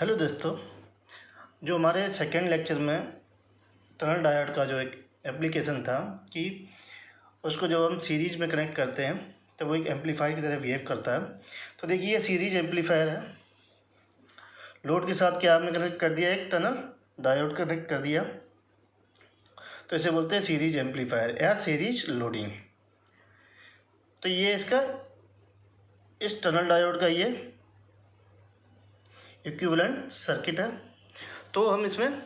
Hello दोस्तों, जो हमारे सेकेंड लेक्चर में टनल डायोड का जो एक एप्लीकेशन था कि उसको जब हम सीरीज़ में कनेक्ट करते हैं तो वो एक एम्पलीफायर की तरह बिहेव करता है। तो देखिए ये सीरीज एम्पलीफायर है। लोड के साथ क्या आपने कनेक्ट कर दिया, एक टनल डायोड कनेक्ट कर दिया, तो इसे बोलते हैं सीरीज एम्पलीफायर या सीरीज लोडिंग। तो ये इसका इस टनल डायोड का ये इक्विवेलेंट सर्किट है। तो हम इसमें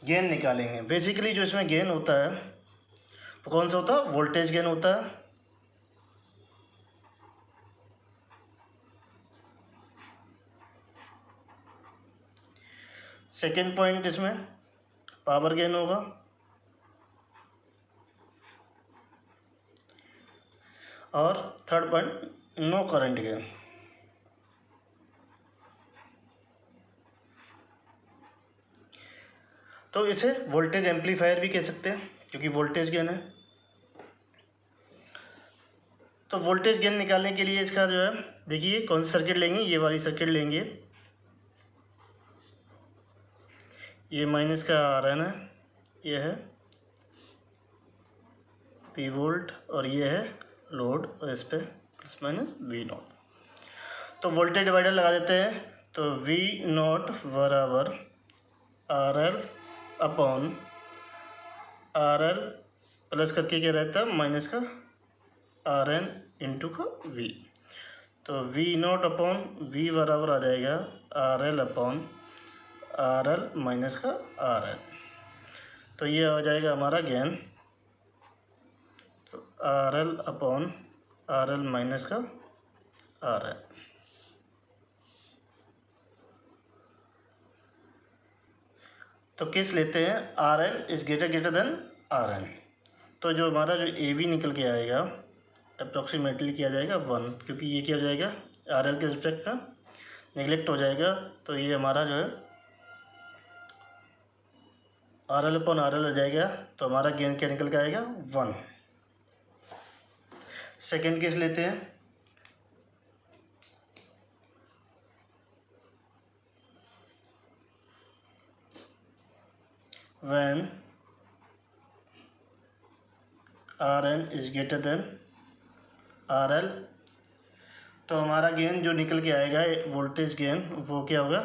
गेन निकालेंगे। बेसिकली जो इसमें गेन होता है वो कौन सा होता है, वोल्टेज गेन होता है। सेकेंड पॉइंट इसमें पावर गेन होगा। और third point no current gain. तो इसे वोल्टेज एम्पलीफायर भी कह सकते हैं क्योंकि वोल्टेज गेन है। तो वोल्टेज गेन निकालने के लिए इसका जो है, देखिए कौन सी सर्किट लेंगे, ये वाली सर्किट लेंगे। ये माइनस का RN है, ये है P वोल्ट और ये है लोड, और इस पर प्लस माइनस V0। तो वोल्टेज डिवाइडर लगा देते हैं। तो V0 बराबर RL अपॉन RL प्लस करके क्या रहता है, माइनस का RN इंटू का V। तो V0 अपॉन V बराबर आ जाएगा RL अपॉन RL माइनस का RL। तो ये आ जाएगा हमारा गेन, तो RL अपॉन RL माइनस का RL। तो किस लेते हैं, RL is greater than RN। तो जो हमारा जो AV निकल के आएगा अप्रॉक्सीमेटली किया जाएगा 1, क्योंकि ये क्या हो जाएगा RL के रिस्पेक्ट में निगलेक्ट हो जाएगा। तो ये हमारा जो है RL अपॉन RL हो जाएगा। तो हमारा गेन क्या निकल के आएगा 1। सेकेंड केस लेते हैं। When RN is greater than RL, तो हमारा गेन जो निकल के आएगा वोल्टेज गेन वो क्या होगा,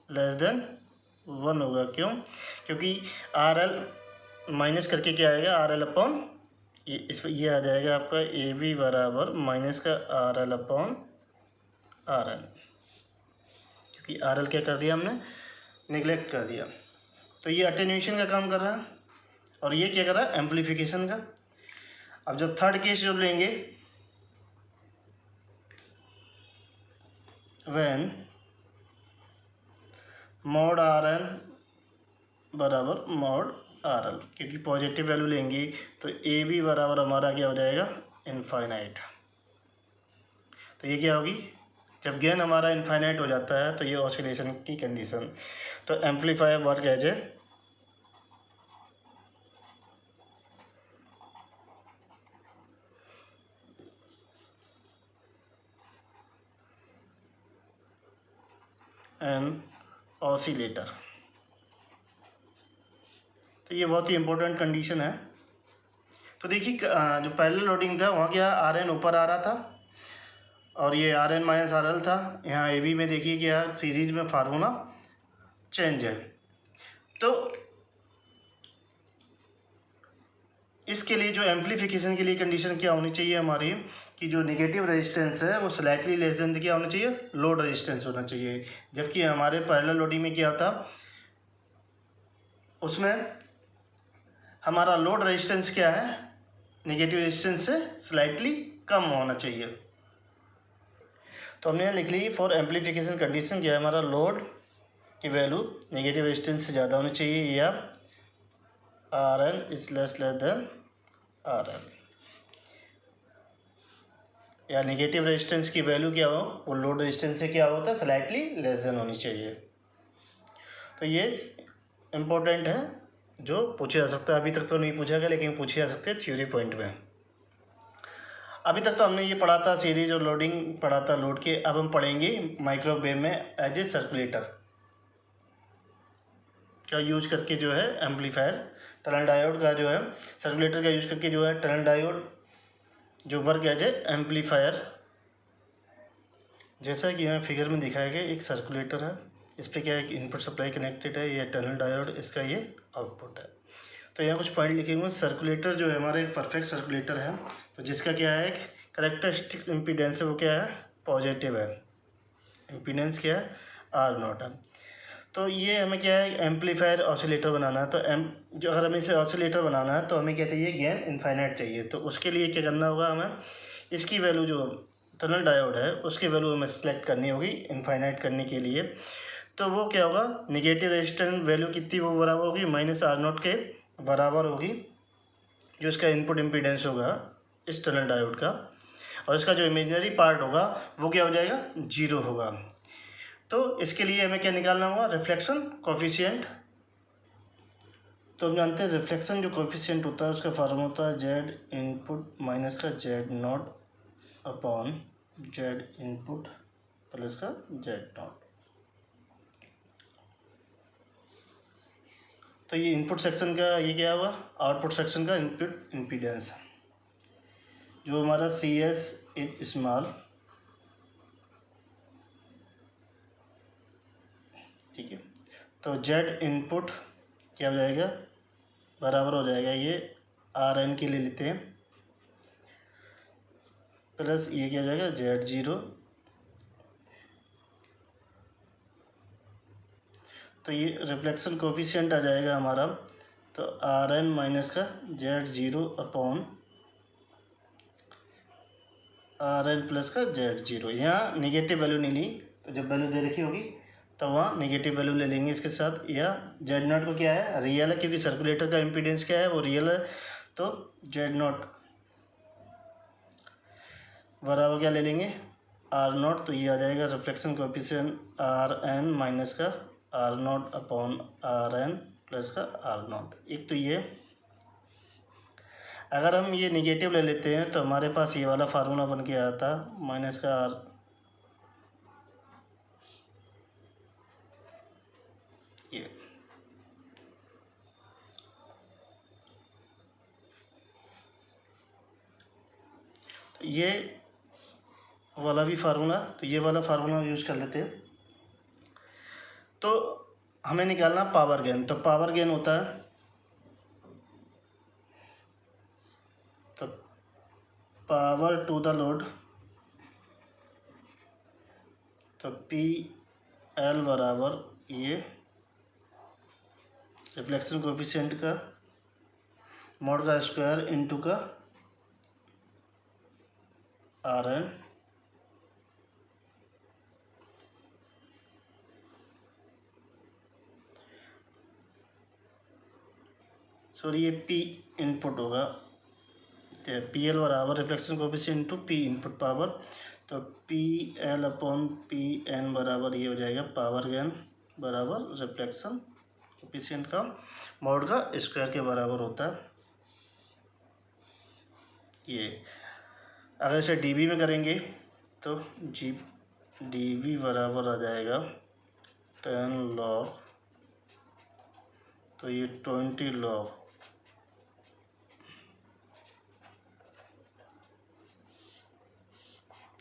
लेस देन 1 होगा। क्यों, क्योंकि RL माइनस करके क्या आएगा, RL अपॉन इस पर ये आ जाएगा आपका AV बराबर माइनस का RL अपॉन RN, क्योंकि RL क्या कर दिया हमने, निगलेक्ट कर दिया। तो ये अटेन्यूएशन का काम कर रहा है और ये क्या कर रहा है, एम्पलीफिकेशन का। अब जब थर्ड केस जो लेंगे, व्हेन मॉड RN बराबर मॉड RL, क्योंकि पॉजिटिव वैल्यू लेंगे तो AV बराबर हमारा क्या हो जाएगा, इनफाइनाइट। तो ये क्या होगी, जब गेन हमारा इनफाइनाइट हो जाता है तो ये ऑसिलेशन की कंडीशन। तो amplifier work as a an oscillator. तो ये बहुत ही इम्पोर्टेंट कंडीशन है। तो देखिए जो पैरेलल लोडिंग था वहाँ क्या RN ऊपर आ रहा था और ये RN माइनस RL था। यहाँ AV में देखिए क्या सीरीज में फार्मूला चेंज है। तो इसके लिए जो एम्पलीफिकेशन के लिए कंडीशन क्या होनी चाहिए हमारी, कि जो नेगेटिव रेजिस्टेंस है वो स्लाइटली लेस देन क्या होना चाहिए, लोड रेजिस्टेंस होना चाहिए। जबकि हमारे पैरेलल लोडिंग में क्या था, उसमें हमारा लोड रेजिस्टेंस क्या है, नेगेटिव रेजिस्टेंस से स्लाइटली कम होना चाहिए। तो हमने यहाँ लिख ली फॉर एम्पलीफिकेशन कंडीशन क्या है, हमारा लोड की वैल्यू नेगेटिव रेजिस्टेंस से ज़्यादा होनी चाहिए या RN is less than RL, या नेगेटिव रेजिस्टेंस की वैल्यू क्या हो, वो लोड रेजिस्टेंस से क्या होता है, स्लाइटली लेस देन होनी चाहिए। तो ये इम्पोर्टेंट है, जो पूछा जा सकता है। अभी तक तो नहीं पूछा गया लेकिन पूछे जा सकते हैं थ्योरी पॉइंट में। अभी तक तो हमने ये पढ़ा था सीरीज और लोडिंग पढ़ा था लोड के। अब हम पढ़ेंगे माइक्रोवेव में एज ए सर्कुलेटर। का यूज करके जो है एम्पलीफायर, टनल डायोड का जो है सर्कुलेटर का यूज करके जो है टनल डायोड जो वर्क एज ए एम्पलीफायर, जैसा कि यहाँ फिगर में दिखाया गया एक सर्कुलेटर है, इस पर क्या है इनपुट सप्लाई कनेक्टेड है, ये टनल डायोड इसका ये आउटपुट है। तो यहाँ कुछ पॉइंट लिखे हुए हैं। सर्कुलेटर जो है हमारा एक परफेक्ट सर्कुलेटर है, तो जिसका क्या है कैरेक्टरिस्टिक्स इम्पीडेंस है वो क्या है पॉजिटिव है, इम्पीडेंस क्या है R0 है। तो ये हमें क्या है एम्पलीफायर ऑसिलेटर बनाना है, तो जो अगर हमें इसे ऑसिलेटर बनाना है तो हमें क्या चाहिए गेन इनफाइनाइट चाहिए। तो उसके लिए क्या करना होगा हमें इसकी वैल्यू जो टनल डायोड है उसकी वैल्यू हमें सेलेक्ट करनी होगी इनफाइनाइट करने के लिए। तो वो क्या होगा निगेटिव रेजिस्टेंस वैल्यू कितनी वो बराबर होगी -R0 के बराबर होगी, जो इसका इनपुट इम्पीडेंस होगा इस टनल डायोड का, और इसका जो इमेजिनरी पार्ट होगा वो क्या हो जाएगा 0 होगा। तो इसके लिए हमें क्या निकालना होगा रिफ्लेक्शन कोफिशिएंट। तो हम जानते हैं रिफ्लेक्शन जो कोफिशिएंट होता है उसका फार्मूला होता है जेड इनपुट माइनस का Z0 upon Z input plus का Z0। तो ये इनपुट सेक्शन का ये क्या होगा आउटपुट सेक्शन का इनपुट इम्पीडेंस, जो हमारा CS इज स्मॉल, ठीक है। तो Z इनपुट क्या हो जाएगा बराबर हो जाएगा ये RN के लिए लेते हैं प्लस ये क्या हो जाएगा Z0। तो ये रिफ्लेक्शन कोफिशिएंट आ जाएगा हमारा, तो RN माइनस का Z0 अपॉन RN प्लस का Z0। यहाँ निगेटिव वैल्यू नहीं ली, तो जब वैल्यू दे रखी होगी तो वहाँ निगेटिव वैल्यू ले लेंगे इसके साथ। या Z0 को क्या है रियल है, क्योंकि सर्कुलेटर का इम्पीडेंस क्या है वो रियल है, तो Z0 बराबर क्या ले लेंगे R0। तो ये आ जाएगा रिफ्लेक्शन कोफिशिएंट RN माइनस का R0 अपॉन RN प्लस का R0। एक तो ये अगर हम ये निगेटिव ले लेते हैं तो हमारे पास ये वाला फार्मूला बन के आता माइनस का R, ये तो ये वाला भी फार्मूला, तो ये वाला फार्मूला यूज कर लेते हैं। तो हमें निकालना पावर गेन, तो पावर गेन होता है तो पावर टू द लोड, तो PL बराबर ये रिफ्लेक्शन कोफिशिएंट का मोड का स्क्वायर इनटू का RN सॉरी ये P इनपुट होगा, तो PL बराबर reflection coefficient into P input power, तो PL अपॉन PN बराबर ये हो जाएगा पावर गेन बराबर रिफ्लेक्शन कोफिशिएंट का मोड का स्क्वायर के बराबर होता है। ये अगर इसे dB में करेंगे तो dB बराबर आ जाएगा 10 log, तो ये 20 log,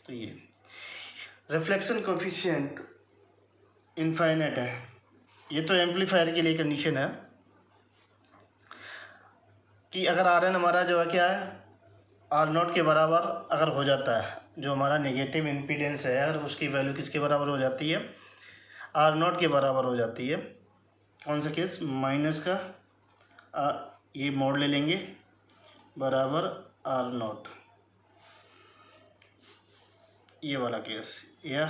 तो ये रिफ्लेक्शन कोफिशिएंट इनफाइनाइट है। ये तो एम्पलीफायर के लिए कंडीशन है कि अगर RN हमारा जो है क्या है R0 के बराबर अगर हो जाता है, जो हमारा नेगेटिव इम्पीडेंस है अगर उसकी वैल्यू किसके बराबर हो जाती है R0 के बराबर हो जाती है, कौन सा केस माइनस का ये मोड ले लेंगे बराबर R0, ये वाला केस, या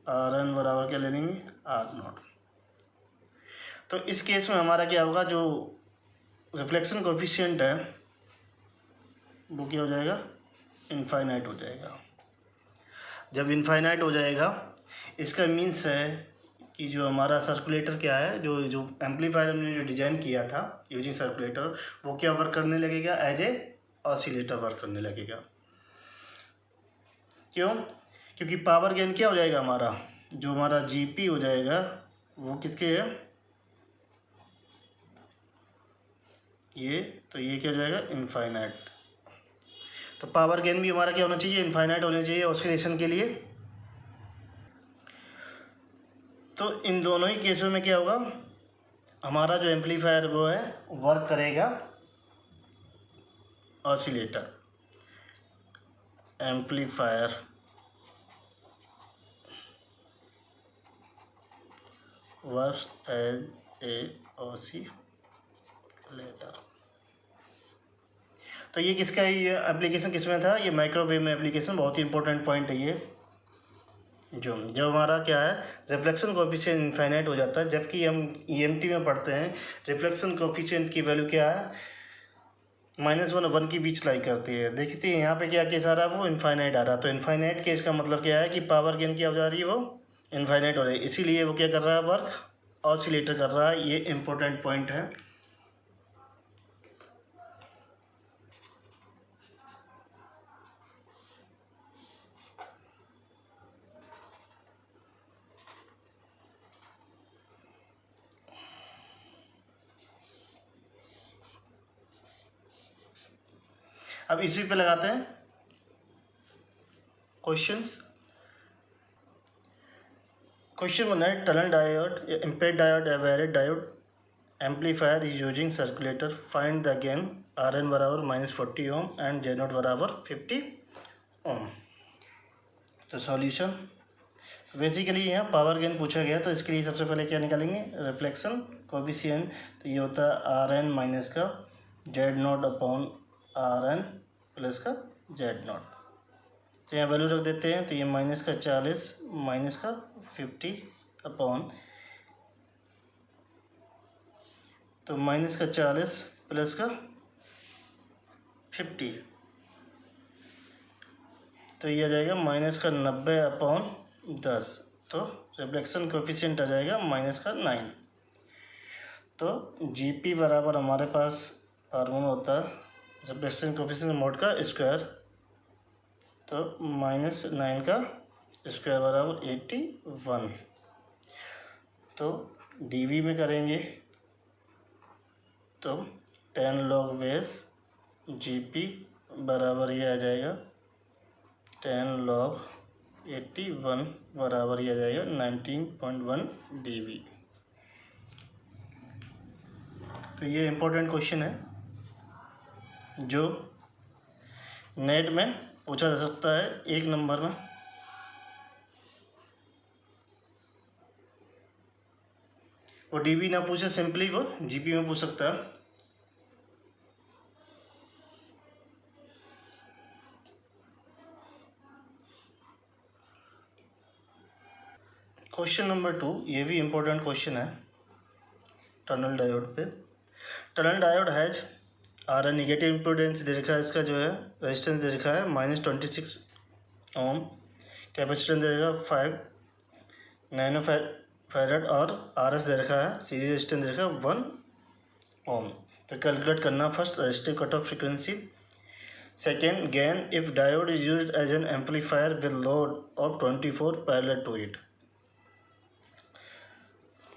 RN बराबर क्या ले लेंगे R0। तो इस केस में हमारा क्या होगा जो रिफ्लेक्शन कोफिशिएंट है वो क्या हो जाएगा इनफाइनाइट हो जाएगा। जब इनफाइनाइट हो जाएगा इसका मीन्स है कि जो हमारा सर्कुलेटर क्या है जो एम्पलीफायर हमने जो डिज़ाइन किया था यूजिंग सर्कुलेटर वो क्या वर्क करने लगेगा एज ए ऑसिलेटर वर्क करने लगेगा। क्यों? क्योंकि पावर गेन क्या हो जाएगा हमारा जो हमारा GP हो जाएगा वो किसके है ये, तो ये क्या हो जाएगा, इनफाइनाइट। तो पावर गेन भी हमारा क्या होना चाहिए, इनफाइनाइट होना चाहिए ऑसिलेशन के लिए। तो इन दोनों ही केसों में क्या होगा, हमारा जो एम्पलीफायर वो है वर्क करेगा oscillator, amplifier works as a oscillator. तो ये किसका, ये एप्लीकेशन किस में था, ये माइक्रोवेव में एप्लीकेशन, बहुत ही इंपॉर्टेंट पॉइंट है ये। जो जब हमारा क्या है, रिफ्लेक्शन कोफिशिएंट इनफाइनाइट हो जाता है, जबकि हम ईएमटी में पढ़ते हैं रिफ्लेक्शन कोफिशिएंट की वैल्यू क्या है, -1 और 1 के बीच लाई करती है। देखते हैं यहाँ पे क्या केस आ रहा है, वो इनफाइनाइट आ रहा है। तो इनफाइनाइट केस का मतलब क्या है कि पावर गेन क्या हो जा रही है, वो इनफाइनाइट हो रही है, इसीलिए वो क्या कर रहा है, वर्क ऑसिलेटर कर रहा है। ये इंपॉर्टेंट पॉइंट है। अब इसी पे लगाते हैं क्वेश्चंस। क्वेश्चन 1 है, टनल डायोड, इम्पेड डायोड या varied diode amplifier is using circulator, find the gain Rn बराबर -40 ओम एंड Z0 बराबर 50 ओम। तो सॉल्यूशन, बेसिकली यहाँ पावर गेन पूछा गया, तो इसके लिए सबसे पहले क्या निकालेंगे, रिफ्लेक्शन कोफिशिएंट। तो ये होता है Rn माइनस का Z0 अपॉन Rn प्लस का Z0। तो यहाँ वैल्यू रख देते हैं, तो ये -40 माइनस का 50 अपॉन, तो -40 प्लस का 50, तो ये आ जाएगा -90 अपॉन 10। तो रिफ्लेक्शन कोफिशिएंट आ जाएगा -9। तो जीपी बराबर हमारे पास फार्मूला होता है रिफ्लेक्शन कोफिशिएंट मोड का स्क्वायर, तो -9 का स्क्वायर बराबर 81। तो डीवी में करेंगे तो 10 log बेस जीपी बराबर ये आ जाएगा 10 log 81 बराबर ये आ जाएगा 19.1 dB। तो ये इम्पोर्टेंट क्वेश्चन है जो नेट में पूछा जा सकता है 1 नंबर में। वो डीबी ना पूछे, सिंपली वो जीपी में पूछ सकता है। क्वेश्चन नंबर 2, ये भी इम्पोर्टेंट क्वेश्चन है टनल डायोड पे। Tunnel diode has are negative importance दे रखा है, इसका जो है रेजिस्टेंस दे रखा है -26 ओम, कैपेसिटेंस दे रखा है 5 नैनो फैरड और RS दे रखा है, सीरीज रेजिस्टेंस दे रखा है 1 ओम। तो कैलकुलेट करना, first resistive cut off frequency, second gain if diode is used as an amplifier with load of 24 parallel to it.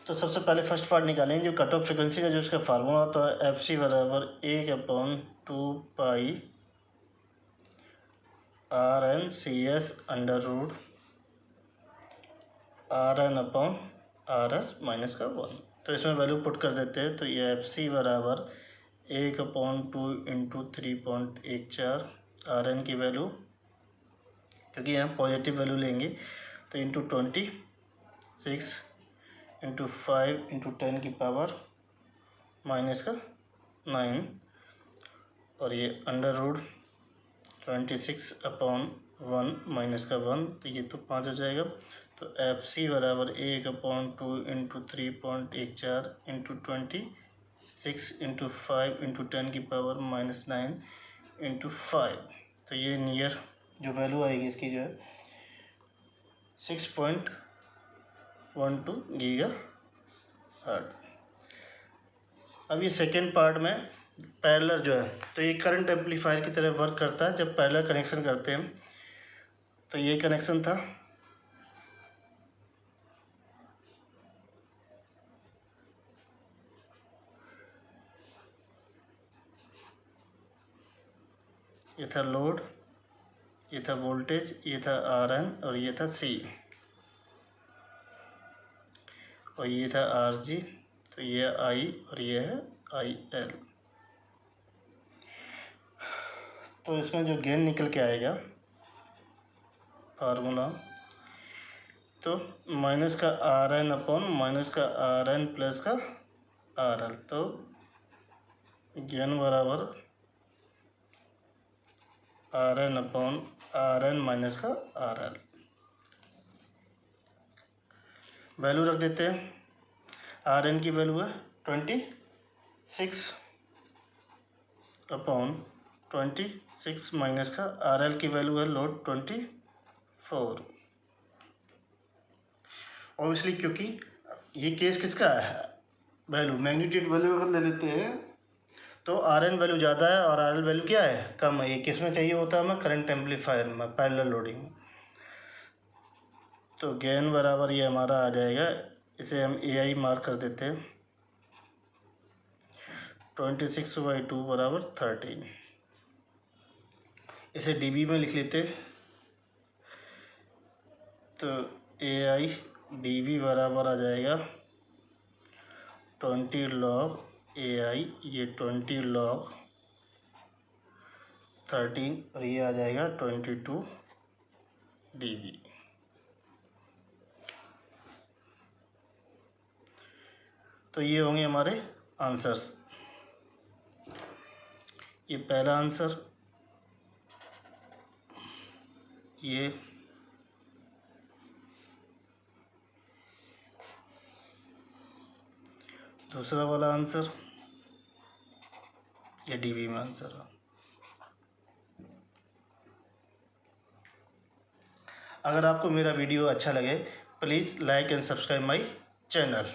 तो सबसे पहले फर्स्ट पार्ट निकालेंगे, जो कट ऑफ फ्रिक्वेंसी का जो उसका फार्मूला होता है FC बराबर 1/2 RNCS under root RN upon RS minus का 1। तो इसमें वैल्यू पुट कर देते हैं, तो ये FC बराबर 1/2 इंटू 3.14 RN की वैल्यू, क्योंकि यहाँ पॉजिटिव वैल्यू लेंगे, तो इंटू 26 इंटू 5 इंटू 10 की पावर माइनस का 9, और ये अंडर रूट 26 अपॉन 1 माइनस का 1, तो ये तो 5 हो जाएगा। तो FC बराबर 1/2 इंटू 3.14 इंटू 26 इंटू 5 इंटू 10 की पावर -9 इंटू 5, तो ये नियर जो वैल्यू आएगी इसकी जो है 6.12 गीगाहर्ट्ज़। अब ये सेकेंड पार्ट में पैरेलल जो है, तो ये करंट एम्पलीफायर की तरह वर्क करता है जब पैरेलल कनेक्शन करते हैं। तो ये कनेक्शन था, ये था लोड, ये था वोल्टेज, ये था Rn और ये था C और ये था Rg, तो ये I और ये है IL। तो इसमें जो गेन निकल के आएगा फार्मूला, तो माइनस का Rn अपॉन माइनस का Rn प्लस का RL, तो गेन बराबर Rn अपॉन Rn माइनस का RL। वैल्यू रख देते हैं। Rn की वैल्यू है 26 अपॉन 26 माइनस का RL की वैल्यू है लोड 24। ऑब्वियसली क्योंकि ये केस किसका है, वैल्यू मैग्नीट्यूड वैल्यू अगर ले लेते हैं तो Rn वैल्यू ज़्यादा है और RL वैल्यू क्या है, कम है। ये किस में चाहिए होता है हमें, करंट एम्पलीफायर में, पैरेलल लोडिंग। तो गेन बराबर ये हमारा आ जाएगा, इसे हम AI मार्क कर देते हैं, 26/2 बराबर 13। इसे dB में लिख लेते, तो AI dB बराबर आ जाएगा 20 log AI, ये 20 log 13 और ये आ जाएगा 22 dB। तो ये होंगे हमारे आंसर्स। ये पहला आंसर, ये दूसरा वाला आंसर, ये dB में आंसर है। अगर आपको मेरा वीडियो अच्छा लगे please like and subscribe my channel.